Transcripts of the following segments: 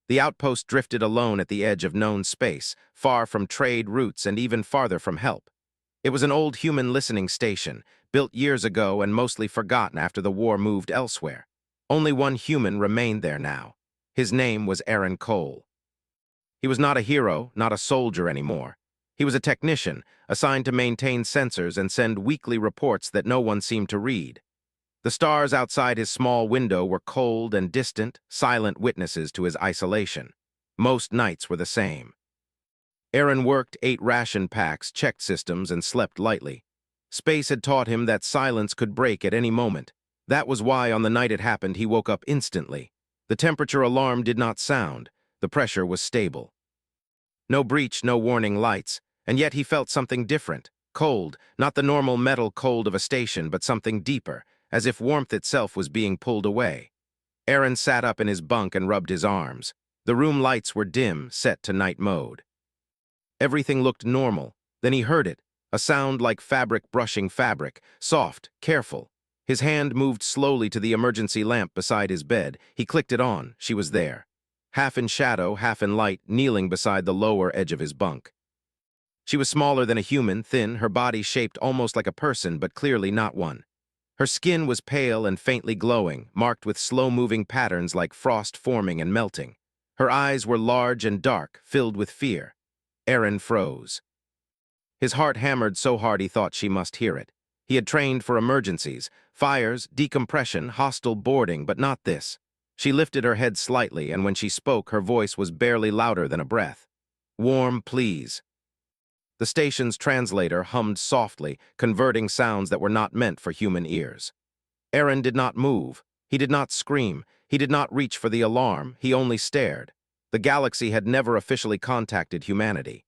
The outpost drifted alone at the edge of known space, far from trade routes and even farther from help. It was an old human listening station, built years ago and mostly forgotten after the war moved elsewhere. Only one human remained there now. His name was Aaron Cole. He was not a hero, not a soldier anymore. He was a technician, assigned to maintain sensors and send weekly reports that no one seemed to read. The stars outside his small window were cold and distant, silent witnesses to his isolation. Most nights were the same. Aaron worked, ate ration packs, checked systems, and slept lightly. Space had taught him that silence could break at any moment. That was why on the night it happened he woke up instantly. The temperature alarm did not sound. The pressure was stable. No breach, no warning lights, and yet he felt something different. Cold, not the normal metal cold of a station, but something deeper, as if warmth itself was being pulled away. Aaron sat up in his bunk and rubbed his arms. The room lights were dim, set to night mode. Everything looked normal. Then he heard it, a sound like fabric brushing fabric, soft, careful. His hand moved slowly to the emergency lamp beside his bed. He clicked it on. She was there. Half in shadow, half in light, kneeling beside the lower edge of his bunk. She was smaller than a human, thin, her body shaped almost like a person, but clearly not one. Her skin was pale and faintly glowing, marked with slow-moving patterns like frost forming and melting. Her eyes were large and dark, filled with fear. Aaron froze. His heart hammered so hard he thought she must hear it. He had trained for emergencies, fires, decompression, hostile boarding, but not this. She lifted her head slightly, and when she spoke, her voice was barely louder than a breath. "Warm, please." The station's translator hummed softly, converting sounds that were not meant for human ears. Aaron did not move. He did not scream. He did not reach for the alarm. He only stared. The galaxy had never officially contacted humanity.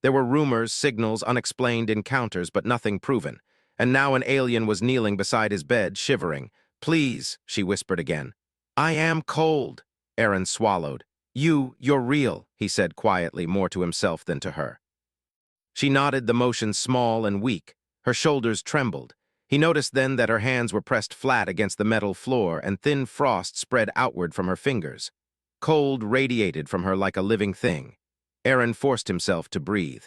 There were rumors, signals, unexplained encounters, but nothing proven. And now an alien was kneeling beside his bed, shivering. "Please," she whispered again. "I am cold." Aaron swallowed. You're real," he said quietly, more to himself than to her. She nodded, the motion small and weak. Her shoulders trembled. He noticed then that her hands were pressed flat against the metal floor and thin frost spread outward from her fingers. Cold radiated from her like a living thing. Aaron forced himself to breathe.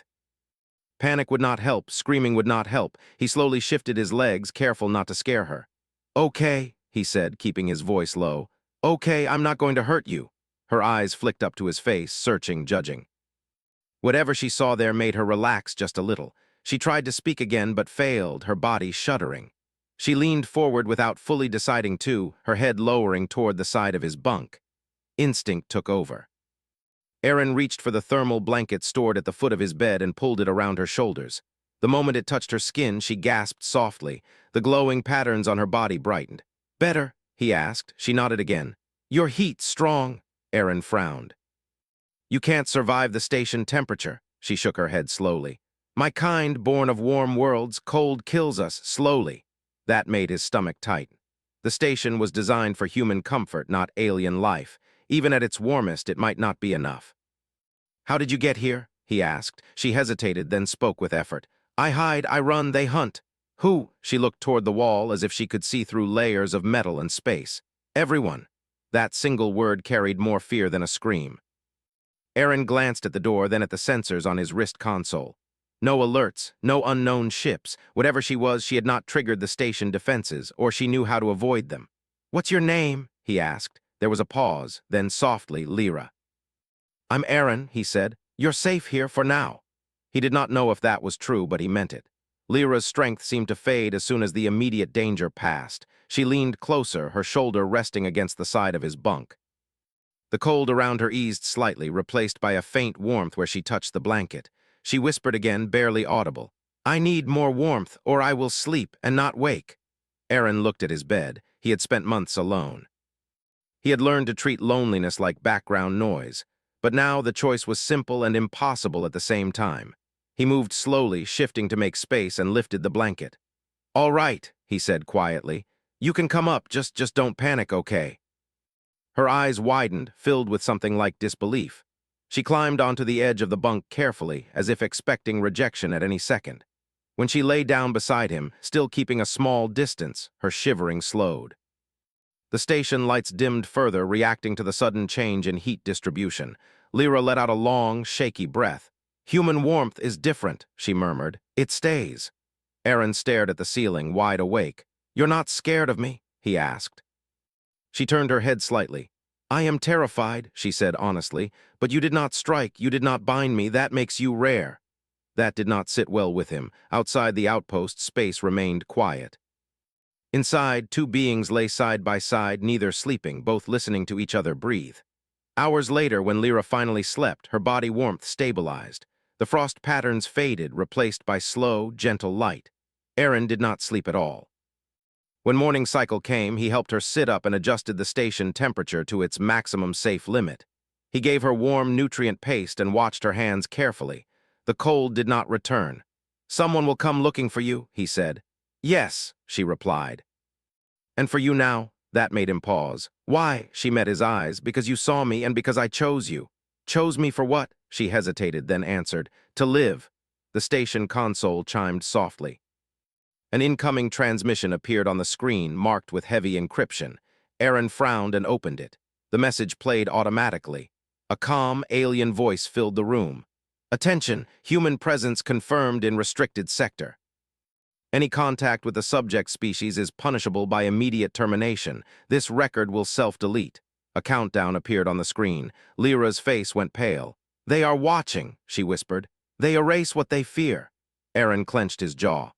Panic would not help, screaming would not help. He slowly shifted his legs, careful not to scare her. "Okay," he said, keeping his voice low. "Okay, I'm not going to hurt you." Her eyes flicked up to his face, searching, judging. Whatever she saw there made her relax just a little. She tried to speak again, but failed, her body shuddering. She leaned forward without fully deciding to, her head lowering toward the side of his bunk. Instinct took over. Aaron reached for the thermal blanket stored at the foot of his bed and pulled it around her shoulders. The moment it touched her skin, she gasped softly. The glowing patterns on her body brightened. "Better?" he asked. She nodded again. "Your heat's strong." Aaron frowned. "You can't survive the station temperature." She shook her head slowly. "My kind, born of warm worlds, cold kills us slowly." That made his stomach tight. The station was designed for human comfort, not alien life. Even at its warmest, it might not be enough. "How did you get here?" he asked. She hesitated, then spoke with effort. "I hide, I run, they hunt." "Who?" She looked toward the wall as if she could see through layers of metal and space. "Everyone." That single word carried more fear than a scream. Aaron glanced at the door, then at the sensors on his wrist console. No alerts, no unknown ships. Whatever she was, she had not triggered the station defenses, or she knew how to avoid them. "What's your name?" he asked. There was a pause, then softly, "Lyra." "I'm Aaron," he said. "You're safe here for now." He did not know if that was true, but he meant it. Lyra's strength seemed to fade as soon as the immediate danger passed. She leaned closer, her shoulder resting against the side of his bunk. The cold around her eased slightly, replaced by a faint warmth where she touched the blanket. She whispered again, barely audible. "I need more warmth, or I will sleep and not wake." Aaron looked at his bed. He had spent months alone. He had learned to treat loneliness like background noise, but now the choice was simple and impossible at the same time. He moved slowly, shifting to make space, and lifted the blanket. "All right," he said quietly. "You can come up, just don't panic, okay?" Her eyes widened, filled with something like disbelief. She climbed onto the edge of the bunk carefully, as if expecting rejection at any second. When she lay down beside him, still keeping a small distance, her shivering slowed. The station lights dimmed further, reacting to the sudden change in heat distribution. Lyra let out a long, shaky breath. "Human warmth is different," she murmured. "It stays." Aaron stared at the ceiling, wide awake. "You're not scared of me?" he asked. She turned her head slightly. "I am terrified," she said honestly, "but you did not strike, you did not bind me, that makes you rare." That did not sit well with him. Outside the outpost, space remained quiet. Inside, two beings lay side by side, neither sleeping, both listening to each other breathe. Hours later, when Lyra finally slept, her body warmth stabilized. The frost patterns faded, replaced by slow, gentle light. Aaron did not sleep at all. When morning cycle came, he helped her sit up and adjusted the station temperature to its maximum safe limit. He gave her warm, nutrient paste and watched her hands carefully. The cold did not return. "Someone will come looking for you," he said. "Yes," she replied. "And for you now?" That made him pause. "Why?" She met his eyes. "Because you saw me and because I chose you." "Chose me for what?" She hesitated, then answered. "To live." The station console chimed softly. An incoming transmission appeared on the screen, marked with heavy encryption. Aaron frowned and opened it. The message played automatically. A calm, alien voice filled the room. "Attention! Human presence confirmed in restricted sector. Any contact with the subject species is punishable by immediate termination. This record will self-delete." A countdown appeared on the screen. Lyra's face went pale. "They are watching," she whispered. "They erase what they fear." Aaron clenched his jaw.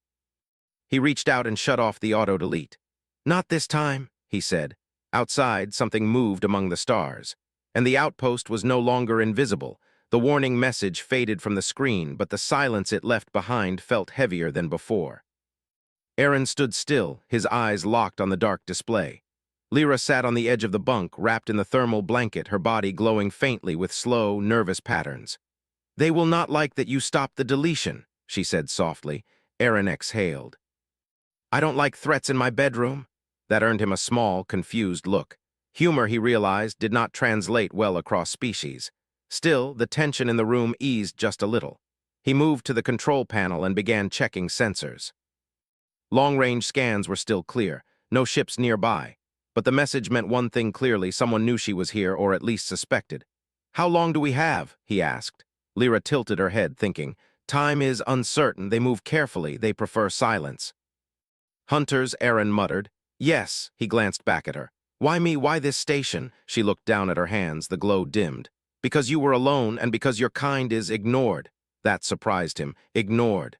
He reached out and shut off the auto-delete. "Not this time," he said. Outside, something moved among the stars. And the outpost was no longer invisible. The warning message faded from the screen, but the silence it left behind felt heavier than before. Aaron stood still, his eyes locked on the dark display. Lyra sat on the edge of the bunk, wrapped in the thermal blanket, her body glowing faintly with slow, nervous patterns. "They will not like that you stopped the deletion," she said softly. Aaron exhaled. "I don't like threats in my bedroom." That earned him a small, confused look. Humor, he realized, did not translate well across species. Still, the tension in the room eased just a little. He moved to the control panel and began checking sensors. Long-range scans were still clear, no ships nearby. But the message meant one thing clearly: someone knew she was here, or at least suspected. "How long do we have?" he asked. Lyra tilted her head, thinking. "Time is uncertain, they move carefully, they prefer silence." "Hunters," Aaron muttered. "Yes," he glanced back at her. "Why me, why this station?" She looked down at her hands, the glow dimmed. "Because you were alone, and because your kind is ignored." That surprised him. Ignored.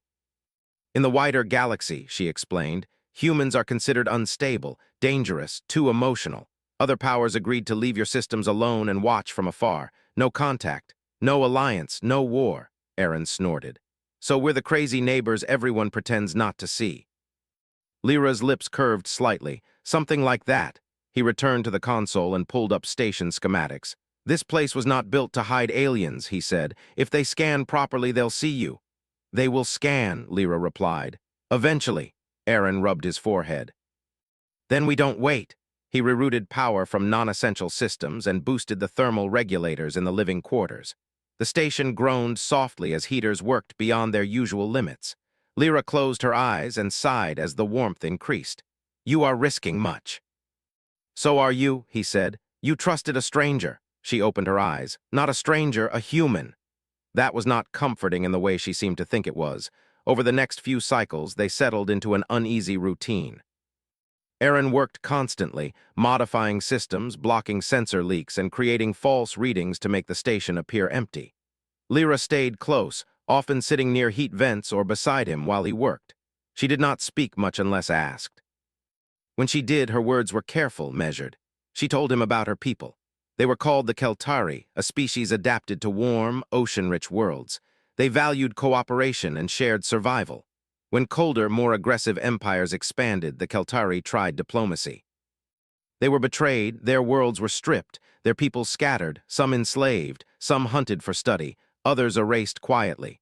"In the wider galaxy," she explained, "humans are considered unstable, dangerous, too emotional. Other powers agreed to leave your systems alone and watch from afar. No contact, no alliance, no war." Aaron snorted. "So we're the crazy neighbors everyone pretends not to see." Lyra's lips curved slightly. "Something like that." He returned to the console and pulled up station schematics. "This place was not built to hide aliens," he said. "If they scan properly, they'll see you." "They will scan," Lyra replied. "Eventually." Aaron rubbed his forehead. "Then we don't wait." He rerouted power from non-essential systems and boosted the thermal regulators in the living quarters. The station groaned softly as heaters worked beyond their usual limits. Lyra closed her eyes and sighed as the warmth increased. "You are risking much." "So are you," he said. "You trusted a stranger." She opened her eyes. "Not a stranger, a human." That was not comforting in the way she seemed to think it was. Over the next few cycles, they settled into an uneasy routine. Aaron worked constantly, modifying systems, blocking sensor leaks, and creating false readings to make the station appear empty. Lyra stayed close, often sitting near heat vents or beside him while he worked. She did not speak much unless asked. When she did, her words were careful, measured. She told him about her people. They were called the Keltari, a species adapted to warm, ocean-rich worlds. They valued cooperation and shared survival. When colder, more aggressive empires expanded, the Keltari tried diplomacy. They were betrayed, their worlds were stripped, their people scattered, some enslaved, some hunted for study, others erased quietly.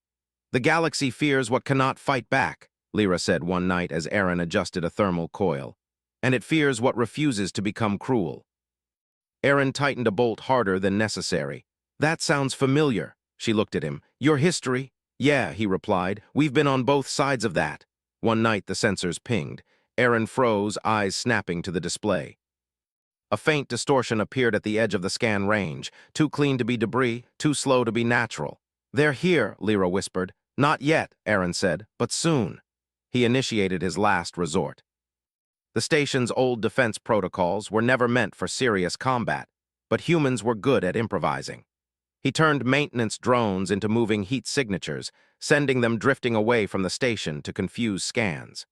"The galaxy fears what cannot fight back," Lyra said one night as Aaron adjusted a thermal coil. "And it fears what refuses to become cruel." Aaron tightened a bolt harder than necessary. "That sounds familiar." She looked at him. "Your history?" "Yeah," he replied. "We've been on both sides of that." One night the sensors pinged. Aaron froze, eyes snapping to the display. A faint distortion appeared at the edge of the scan range, too clean to be debris, too slow to be natural. "They're here," Lyra whispered. "Not yet," Aaron said, "but soon." He initiated his last resort. The station's old defense protocols were never meant for serious combat, but humans were good at improvising. He turned maintenance drones into moving heat signatures, sending them drifting away from the station to confuse scans.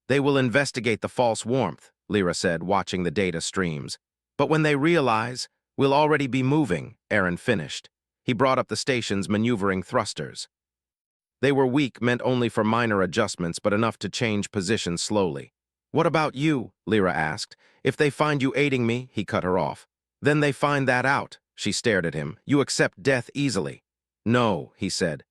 "They will investigate the false warmth," Lyra said, watching the data streams. "But when they realize, we'll already be moving," Aaron finished. He brought up the station's maneuvering thrusters. They were weak, meant only for minor adjustments, but enough to change position slowly. "What about you?" Lyra asked. "If they find you aiding me," he cut her off. "Then they find that out." She stared at him. "You accept death easily." "No," he said.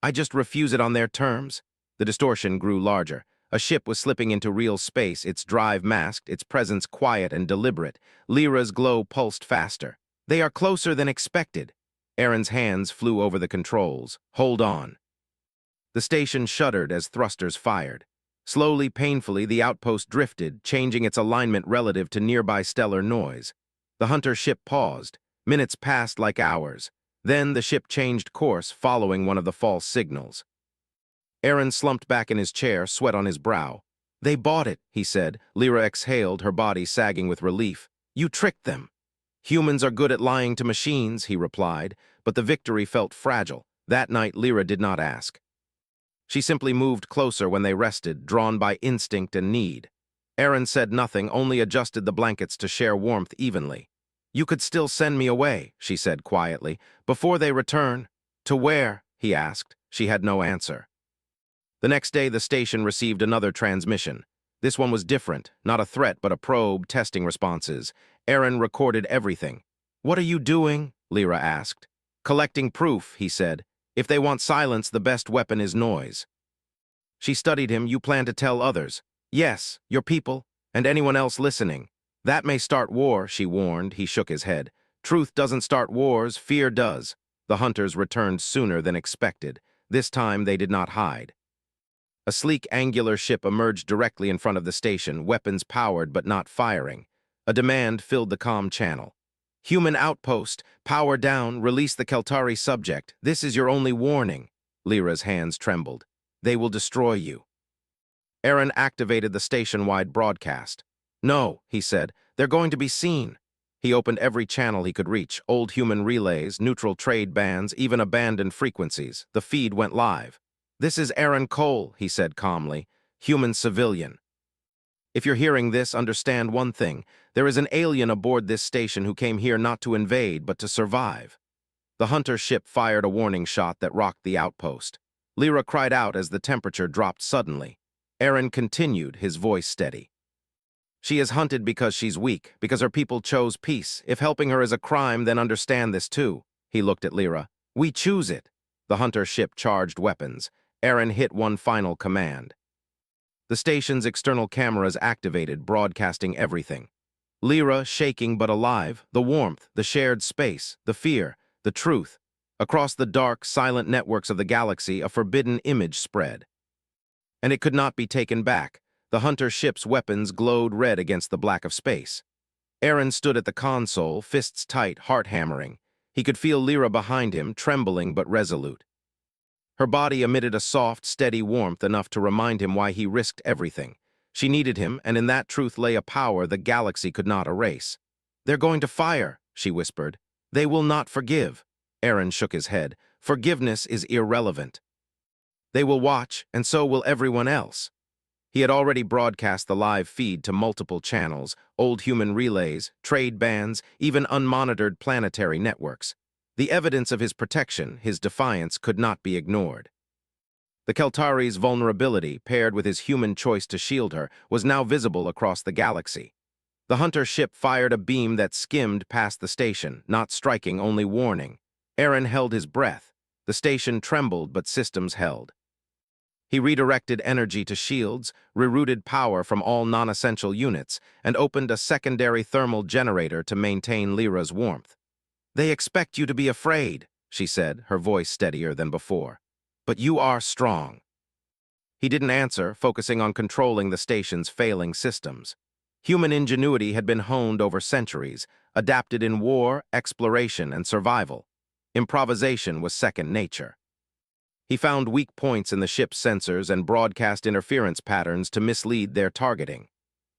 "I just refuse it on their terms." The distortion grew larger. A ship was slipping into real space, its drive masked, its presence quiet and deliberate. Lyra's glow pulsed faster. "They are closer than expected." Aaron's hands flew over the controls. "Hold on." The station shuddered as thrusters fired. Slowly, painfully, the outpost drifted, changing its alignment relative to nearby stellar noise. The hunter ship paused. Minutes passed like hours. Then the ship changed course, following one of the false signals. Aaron slumped back in his chair, sweat on his brow. "They bought it," he said. Lyra exhaled, her body sagging with relief. "You tricked them." "Humans are good at lying to machines," he replied, but the victory felt fragile. That night, Lyra did not ask. She simply moved closer when they rested, drawn by instinct and need. Aaron said nothing, only adjusted the blankets to share warmth evenly. "You could still send me away," she said quietly, "before they return." "To where?" he asked. She had no answer. The next day, the station received another transmission. This one was different, not a threat but a probe testing responses. Aaron recorded everything. "What are you doing?" Lyra asked. "Collecting proof," he said. "If they want silence, the best weapon is noise." She studied him. "You plan to tell others?" "Yes, your people, and anyone else listening." "That may start war," she warned. He shook his head. "Truth doesn't start wars, fear does." The hunters returned sooner than expected. This time they did not hide. A sleek, angular ship emerged directly in front of the station, weapons powered but not firing. A demand filled the comm channel. "Human outpost, power down, release the Keltari subject. This is your only warning." Lyra's hands trembled. "They will destroy you." Aaron activated the station-wide broadcast. "No," he said, "they're going to be seen." He opened every channel he could reach, old human relays, neutral trade bands, even abandoned frequencies. The feed went live. "This is Aaron Cole," he said calmly, "human civilian. If you're hearing this, understand one thing. There is an alien aboard this station who came here not to invade, but to survive." The hunter ship fired a warning shot that rocked the outpost. Lyra cried out as the temperature dropped suddenly. Aaron continued, his voice steady. "She is hunted because she's weak, because her people chose peace. If helping her is a crime, then understand this too." He looked at Lyra. "We choose it." The hunter ship charged weapons. Aaron hit one final command. The station's external cameras activated, broadcasting everything. Lyra, shaking but alive, the warmth, the shared space, the fear, the truth. Across the dark, silent networks of the galaxy, a forbidden image spread. And it could not be taken back. The hunter ship's weapons glowed red against the black of space. Aaron stood at the console, fists tight, heart hammering. He could feel Lyra behind him, trembling but resolute. Her body emitted a soft, steady warmth enough to remind him why he risked everything. She needed him, and in that truth lay a power the galaxy could not erase. "They're going to fire," she whispered. "They will not forgive." Aaron shook his head. "Forgiveness is irrelevant. They will watch, and so will everyone else." He had already broadcast the live feed to multiple channels, old human relays, trade bands, even unmonitored planetary networks. The evidence of his protection, his defiance, could not be ignored. The Keltari's vulnerability, paired with his human choice to shield her, was now visible across the galaxy. The hunter ship fired a beam that skimmed past the station, not striking, only warning. Aaron held his breath. The station trembled, but systems held. He redirected energy to shields, rerouted power from all non-essential units, and opened a secondary thermal generator to maintain Lyra's warmth. "They expect you to be afraid," she said, her voice steadier than before. "But you are strong." He didn't answer, focusing on controlling the station's failing systems. Human ingenuity had been honed over centuries, adapted in war, exploration, and survival. Improvisation was second nature. He found weak points in the ship's sensors and broadcast interference patterns to mislead their targeting.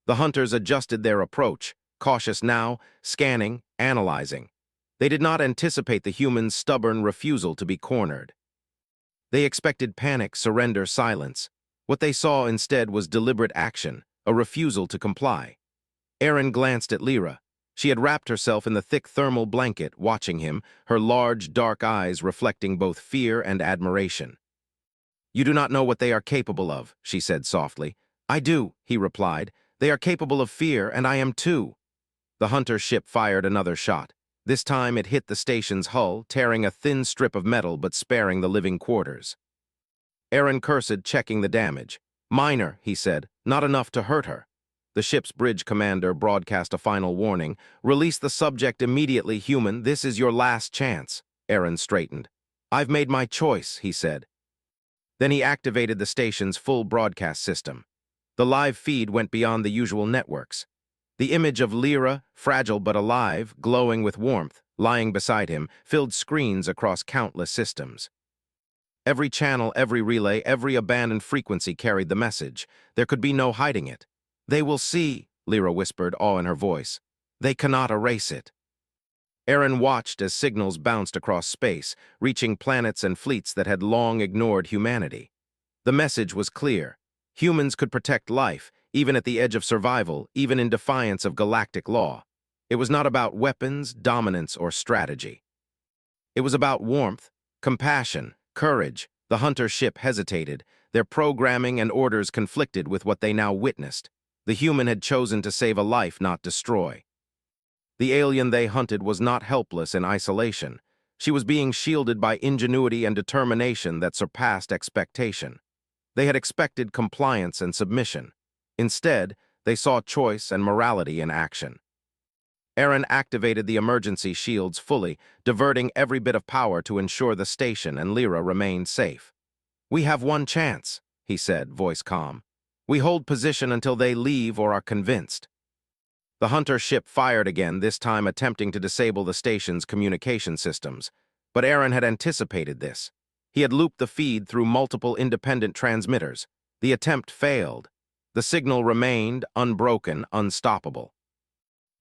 The hunters adjusted their approach, cautious now, scanning, analyzing. They did not anticipate the humans' stubborn refusal to be cornered. They expected panic, surrender, silence. What they saw instead was deliberate action, a refusal to comply. Aaron glanced at Lyra. She had wrapped herself in the thick thermal blanket, watching him, her large, dark eyes reflecting both fear and admiration. "You do not know what they are capable of," she said softly. "I do," he replied. "They are capable of fear, and I am too." The hunter ship fired another shot. This time it hit the station's hull, tearing a thin strip of metal but sparing the living quarters. Aaron cursed, checking the damage. "Minor," he said, "not enough to hurt her." The ship's bridge commander broadcast a final warning. "Release the subject immediately, human. This is your last chance." Aaron straightened. "I've made my choice," he said. Then he activated the station's full broadcast system. The live feed went beyond the usual networks. The image of Lyra, fragile but alive, glowing with warmth, lying beside him, filled screens across countless systems. Every channel, every relay, every abandoned frequency carried the message. There could be no hiding it. "They will see," Lyra whispered, awe in her voice. "They cannot erase it." Aaron watched as signals bounced across space, reaching planets and fleets that had long ignored humanity. The message was clear. Humans could protect life, even at the edge of survival, even in defiance of galactic law. It was not about weapons, dominance, or strategy. It was about warmth, compassion, courage. The hunter ship hesitated. Their programming and orders conflicted with what they now witnessed. The human had chosen to save a life, not destroy. The alien they hunted was not helpless in isolation. She was being shielded by ingenuity and determination that surpassed expectation. They had expected compliance and submission. Instead, they saw choice and morality in action. Aaron activated the emergency shields fully, diverting every bit of power to ensure the station and Lyra remained safe. "We have one chance," he said, voice calm. "We hold position until they leave or are convinced." The hunter ship fired again, this time attempting to disable the station's communication systems. But Aaron had anticipated this. He had looped the feed through multiple independent transmitters. The attempt failed. The signal remained unbroken, unstoppable.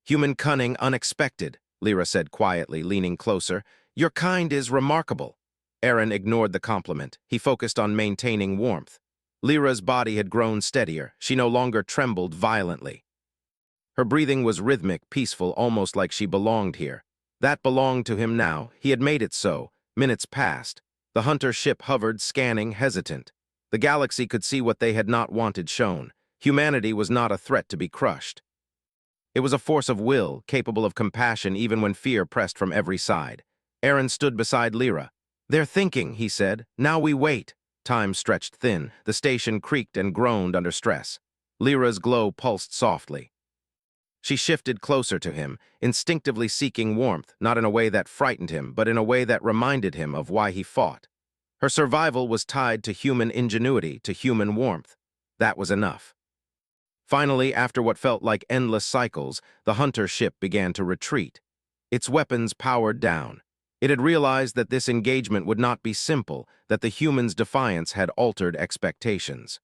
"Human cunning unexpected," Lyra said quietly, leaning closer. "Your kind is remarkable." Aaron ignored the compliment. He focused on maintaining warmth. Lyra's body had grown steadier. She no longer trembled violently. Her breathing was rhythmic, peaceful, almost like she belonged here. That belonged to him now. He had made it so. Minutes passed. The hunter ship hovered, scanning, hesitant. The galaxy could see what they had not wanted shown. Humanity was not a threat to be crushed. It was a force of will, capable of compassion even when fear pressed from every side. Aaron stood beside Lyra. "They're thinking," he said. "Now we wait." Time stretched thin. The station creaked and groaned under stress. Lyra's glow pulsed softly. She shifted closer to him, instinctively seeking warmth, not in a way that frightened him, but in a way that reminded him of why he fought. Her survival was tied to human ingenuity, to human warmth. That was enough. Finally, after what felt like endless cycles, the hunter ship began to retreat. Its weapons powered down. It had realized that this engagement would not be simple, that the humans' defiance had altered expectations.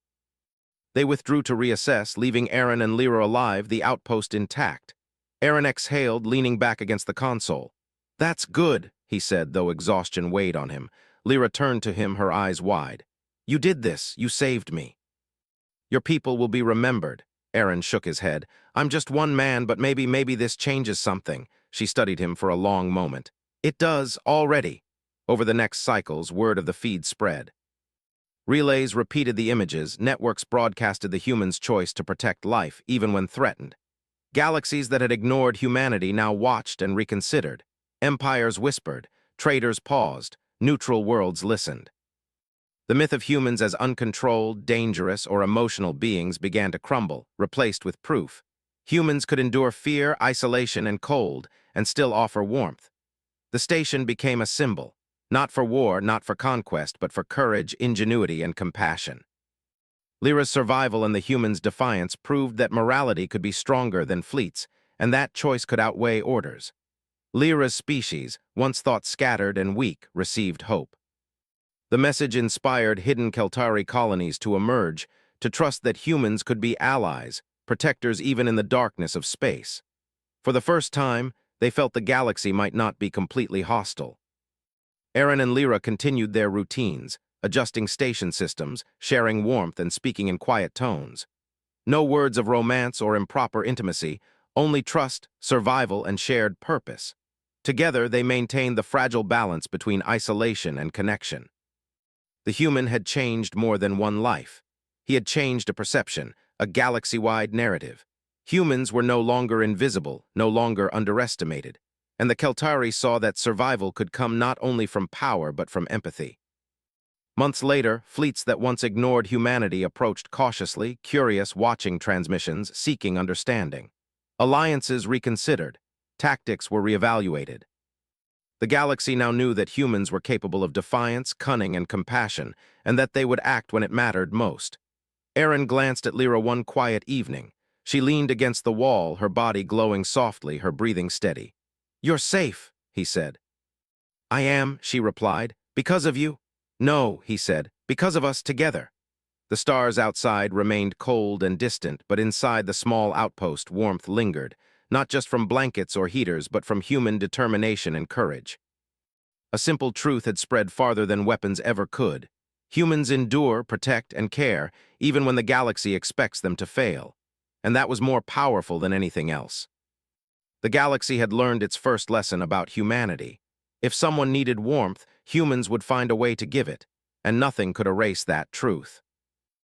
They withdrew to reassess, leaving Aaron and Lyra alive, the outpost intact. Aaron exhaled, leaning back against the console. "That's good," he said, though exhaustion weighed on him. Lyra turned to him, her eyes wide. "You did this. You saved me." "Your people will be remembered." Aaron shook his head. "I'm just one man, but maybe this changes something." She studied him for a long moment. "It does, already." Over the next cycles, word of the feed spread. Relays repeated the images, networks broadcasted the human's choice to protect life, even when threatened. Galaxies that had ignored humanity now watched and reconsidered. Empires whispered, traitors paused, neutral worlds listened. The myth of humans as uncontrolled, dangerous, or emotional beings began to crumble, replaced with proof. Humans could endure fear, isolation, and cold, and still offer warmth. The station became a symbol, not for war, not for conquest, but for courage, ingenuity, and compassion. Lyra's survival and the humans' defiance proved that morality could be stronger than fleets, and that choice could outweigh orders. Lyra's species, once thought scattered and weak, received hope. The message inspired hidden Keltari colonies to emerge, to trust that humans could be allies, protectors even in the darkness of space. For the first time, they felt the galaxy might not be completely hostile. Eren and Lyra continued their routines, adjusting station systems, sharing warmth and speaking in quiet tones. No words of romance or improper intimacy, only trust, survival, and shared purpose. Together, they maintained the fragile balance between isolation and connection. The human had changed more than one life. He had changed a perception, a galaxy-wide narrative. Humans were no longer invisible, no longer underestimated, and the Keltari saw that survival could come not only from power but from empathy. Months later, fleets that once ignored humanity approached cautiously, curious, watching transmissions, seeking understanding. Alliances reconsidered. Tactics were reevaluated. The galaxy now knew that humans were capable of defiance, cunning, and compassion, and that they would act when it mattered most. Eren glanced at Lyra one quiet evening. She leaned against the wall, her body glowing softly, her breathing steady. "You're safe," he said. "I am," she replied. "Because of you." "No," he said, "because of us together." The stars outside remained cold and distant, but inside the small outpost warmth lingered, not just from blankets or heaters, but from human determination and courage. A simple truth had spread farther than weapons ever could. Humans endure, protect, and care, even when the galaxy expects them to fail. And that was more powerful than anything else. The galaxy had learned its first lesson about humanity. If someone needed warmth, humans would find a way to give it, and nothing could erase that truth.